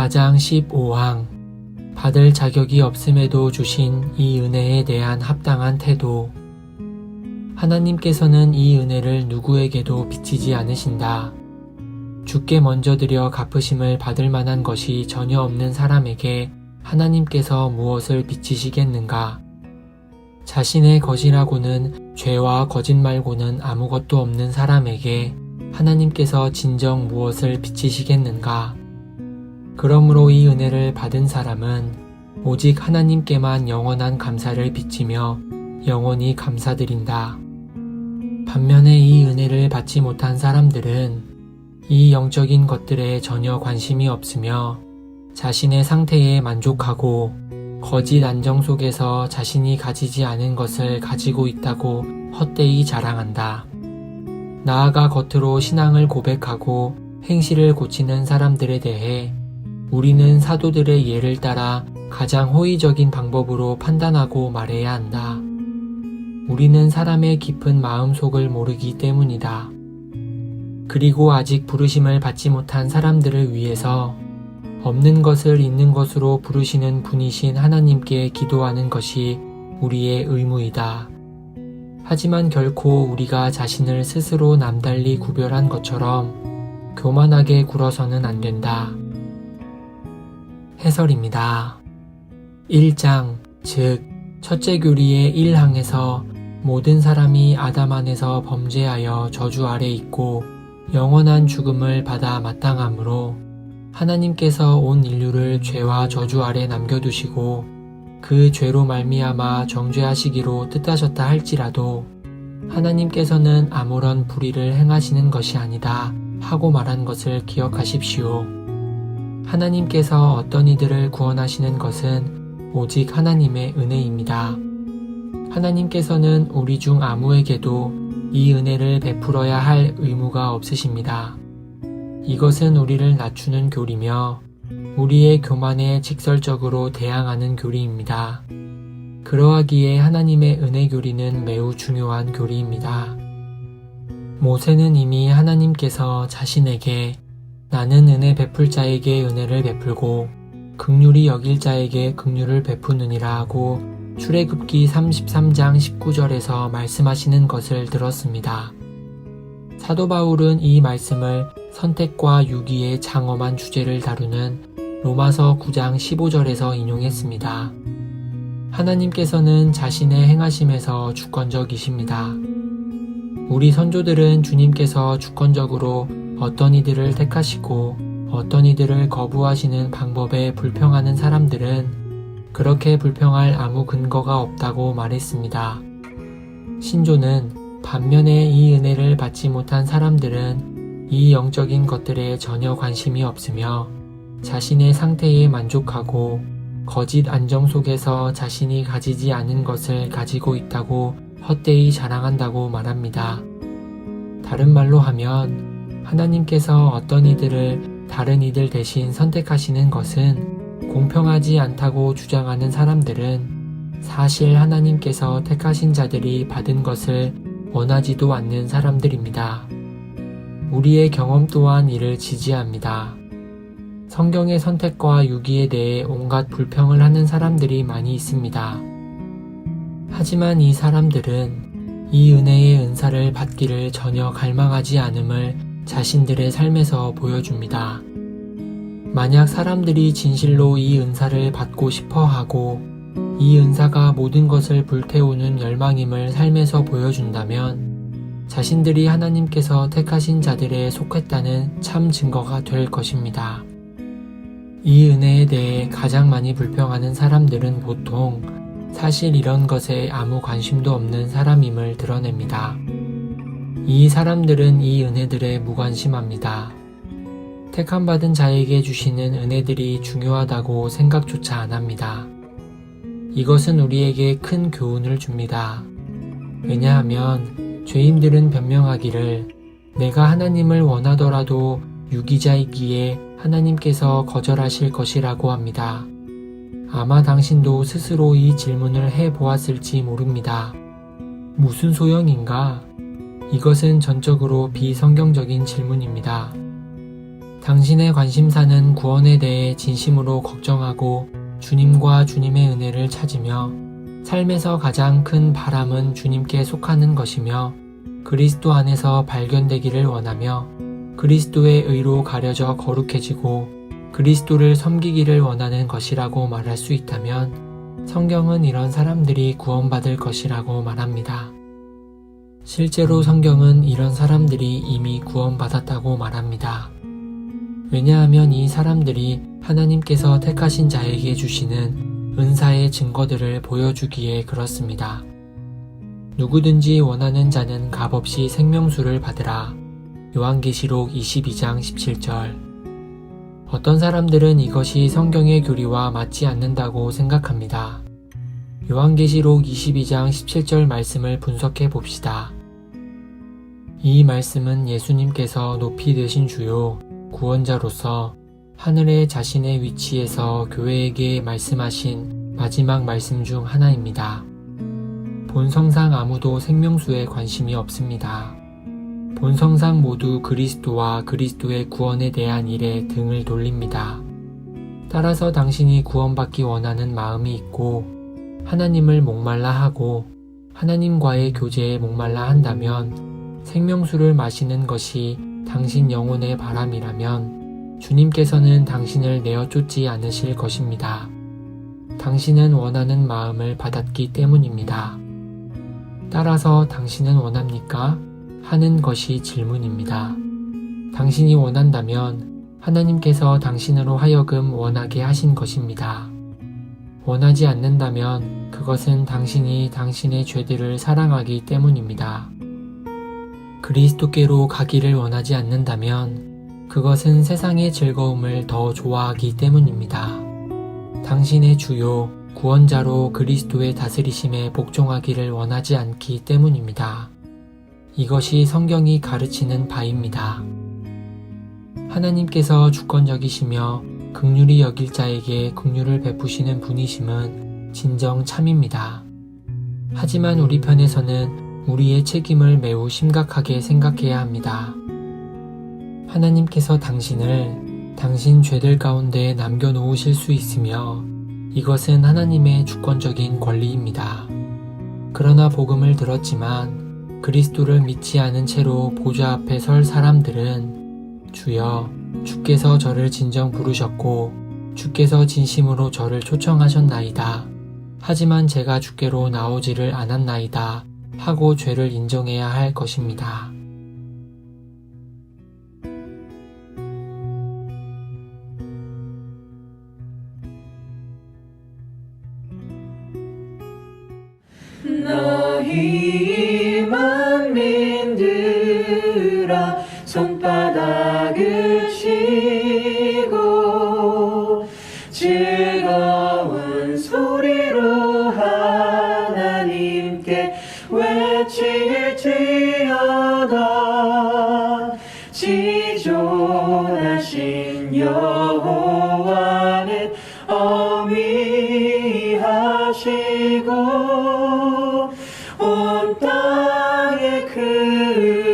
4장 15항 받을 자격이 없음에도 주신 이 은혜에 대한 합당한 태도. 하나님께서는 이 은혜를 누구에게도 비치지 않으신다. 주께 먼저 드려 갚으심을 받을 만한 것이 전혀 없는 사람에게 하나님께서 무엇을 비치시겠는가? 자신의 것이라고는 죄와 거짓말고는 아무것도 없는 사람에게 하나님께서 진정 무엇을 비치시겠는가? 그러므로 이 은혜를 받은 사람은 오직 하나님께만 영원한 감사를 비치며 영원히 감사드린다. 반면에 이 은혜를 받지 못한 사람들은 이 영적인 것들에 전혀 관심이 없으며 자신의 상태에 만족하고 거짓 안정 속에서 자신이 가지지 않은 것을 가지고 있다고 헛되이 자랑한다. 나아가 겉으로 신앙을 고백하고 행실을 고치는 사람들에 대해 우리는 사도들의 예를 따라 가장 호의적인 방법으로 판단하고 말해야 한다. 우리는 사람의 깊은 마음속을 모르기 때문이다. 그리고 아직 부르심을 받지 못한 사람들을 위해서 없는 것을 있는 것으로 부르시는 분이신 하나님께 기도하는 것이 우리의 의무이다. 하지만 결코 우리가 자신을 스스로 남달리 구별한 것처럼 교만하게 굴어서는 안 된다. 해설입니다. 1장, 즉 첫째 교리의 1항에서 모든 사람이 아담 안에서 범죄하여 저주 아래 있고 영원한 죽음을 받아 마땅하므로 하나님께서 온 인류를 죄와 저주 아래 남겨두시고 그 죄로 말미암아 정죄하시기로 뜻하셨다 할지라도 하나님께서는 아무런 불의를 행하시는 것이 아니다 하고 말한 것을 기억하십시오. 하나님께서 어떤 이들을 구원하시는 것은 오직 하나님의 은혜입니다. 하나님께서는 우리 중 아무에게도 이 은혜를 베풀어야 할 의무가 없으십니다. 이것은 우리를 낮추는 교리며 우리의 교만에 직설적으로 대항하는 교리입니다. 그러하기에 하나님의 은혜 교리는 매우 중요한 교리입니다. 모세는 이미 하나님께서 자신에게 나는 은혜 베풀 자에게 은혜를 베풀고 긍휼히 여길 자에게 긍휼을 베푸느니라 하고 출애굽기 33장 19절에서 말씀하시는 것을 들었습니다. 사도 바울은 이 말씀을 선택과 유기의 장엄한 주제를 다루는 로마서 9장 15절에서 인용했습니다. 하나님께서는 자신의 행하심에서 주권적이십니다. 우리 선조들은 주님께서 주권적으로 어떤 이들을 택하시고 어떤 이들을 거부하시는 방법에 불평하는 사람들은 그렇게 불평할 아무 근거가 없다고 말했습니다. 신조는 반면에 이 은혜를 받지 못한 사람들은 이 영적인 것들에 전혀 관심이 없으며 자신의 상태에 만족하고 거짓 안정 속에서 자신이 가지지 않은 것을 가지고 있다고 헛되이 자랑한다고 말합니다. 다른 말로 하면 하나님께서 어떤 이들을 다른 이들 대신 선택하시는 것은 공평하지 않다고 주장하는 사람들은 사실 하나님께서 택하신 자들이 받은 것을 원하지도 않는 사람들입니다. 우리의 경험 또한 이를 지지합니다. 성경의 선택과 유기에 대해 온갖 불평을 하는 사람들이 많이 있습니다. 하지만 이 사람들은 이 은혜의 은사를 받기를 전혀 갈망하지 않음을 자신들의 삶에서 보여줍니다. 만약 사람들이 진실로 이 은사를 받고 싶어 하고 이 은사가 모든 것을 불태우는 열망임을 삶에서 보여준다면 자신들이 하나님께서 택하신 자들에 속했다는 참 증거가 될 것입니다. 이 은혜에 대해 가장 많이 불평하는 사람들은 보통 사실 이런 것에 아무 관심도 없는 사람임을 드러냅니다. 이 사람들은 이 은혜들에 무관심합니다. 택함받은 자에게 주시는 은혜들이 중요하다고 생각조차 안 합니다. 이것은 우리에게 큰 교훈을 줍니다. 왜냐하면 죄인들은 변명하기를 내가 하나님을 원하더라도 유기자이기에 하나님께서 거절하실 것이라고 합니다. 아마 당신도 스스로 이 질문을 해보았을지 모릅니다. 무슨 소용인가? 이것은 전적으로 비성경적인 질문입니다. 당신의 관심사는 구원에 대해 진심으로 걱정하고 주님과 주님의 은혜를 찾으며 삶에서 가장 큰 바람은 주님께 속하는 것이며 그리스도 안에서 발견되기를 원하며 그리스도의 의로 가려져 거룩해지고 그리스도를 섬기기를 원하는 것이라고 말할 수 있다면 성경은 이런 사람들이 구원받을 것이라고 말합니다. 실제로 성경은 이런 사람들이 이미 구원받았다고 말합니다. 왜냐하면 이 사람들이 하나님께서 택하신 자에게 주시는 은사의 증거들을 보여주기에 그렇습니다. 누구든지 원하는 자는 값없이 생명수를 받으라. 요한계시록 22장 17절. 어떤 사람들은 이것이 성경의 교리와 맞지 않는다고 생각합니다. 요한계시록 22장 17절 말씀을 분석해 봅시다. 이 말씀은 예수님께서 높이 되신 주요 구원자로서 하늘에 자신의 위치에서 교회에게 말씀하신 마지막 말씀 중 하나입니다. 본성상 아무도 생명수에 관심이 없습니다. 본성상 모두 그리스도와 그리스도의 구원에 대한 일에 등을 돌립니다. 따라서 당신이 구원받기 원하는 마음이 있고 하나님을 목말라 하고 하나님과의 교제에 목말라 한다면 생명수를 마시는 것이 당신 영혼의 바람이라면 주님께서는 당신을 내어 쫓지 않으실 것입니다. 당신은 원하는 마음을 받았기 때문입니다. 따라서 당신은 원합니까? 하는 것이 질문입니다. 당신이 원한다면 하나님께서 당신으로 하여금 원하게 하신 것입니다. 원하지 않는다면 그것은 당신이 당신의 죄들을 사랑하기 때문입니다. 그리스도께로 가기를 원하지 않는다면 그것은 세상의 즐거움을 더 좋아하기 때문입니다. 당신의 주요 구원자로 그리스도의 다스리심에 복종하기를 원하지 않기 때문입니다. 이것이 성경이 가르치는 바입니다. 하나님께서 주권적이시며 긍휼히 여길 자에게 긍휼을 베푸시는 분이심은 진정 참입니다. 하지만 우리 편에서는 우리의 책임을 매우 심각하게 생각해야 합니다. 하나님께서 당신을 당신 죄들 가운데 남겨놓으실 수 있으며 이것은 하나님의 주권적인 권리입니다. 그러나 복음을 들었지만 그리스도를 믿지 않은 채로 보좌 앞에 설 사람들은 주여, 주께서 저를 진정 부르셨고 주께서 진심으로 저를 초청하셨나이다. 하지만 제가 주께로 나오지를 않았나이다. 하고 죄를 인정해야 할 것입니다. 너희 만민들아 손바닥을 치고 즐거운 소리로 하나님께 외칠지어다. 지존하신 여호와는 어미하시고 온 땅에 그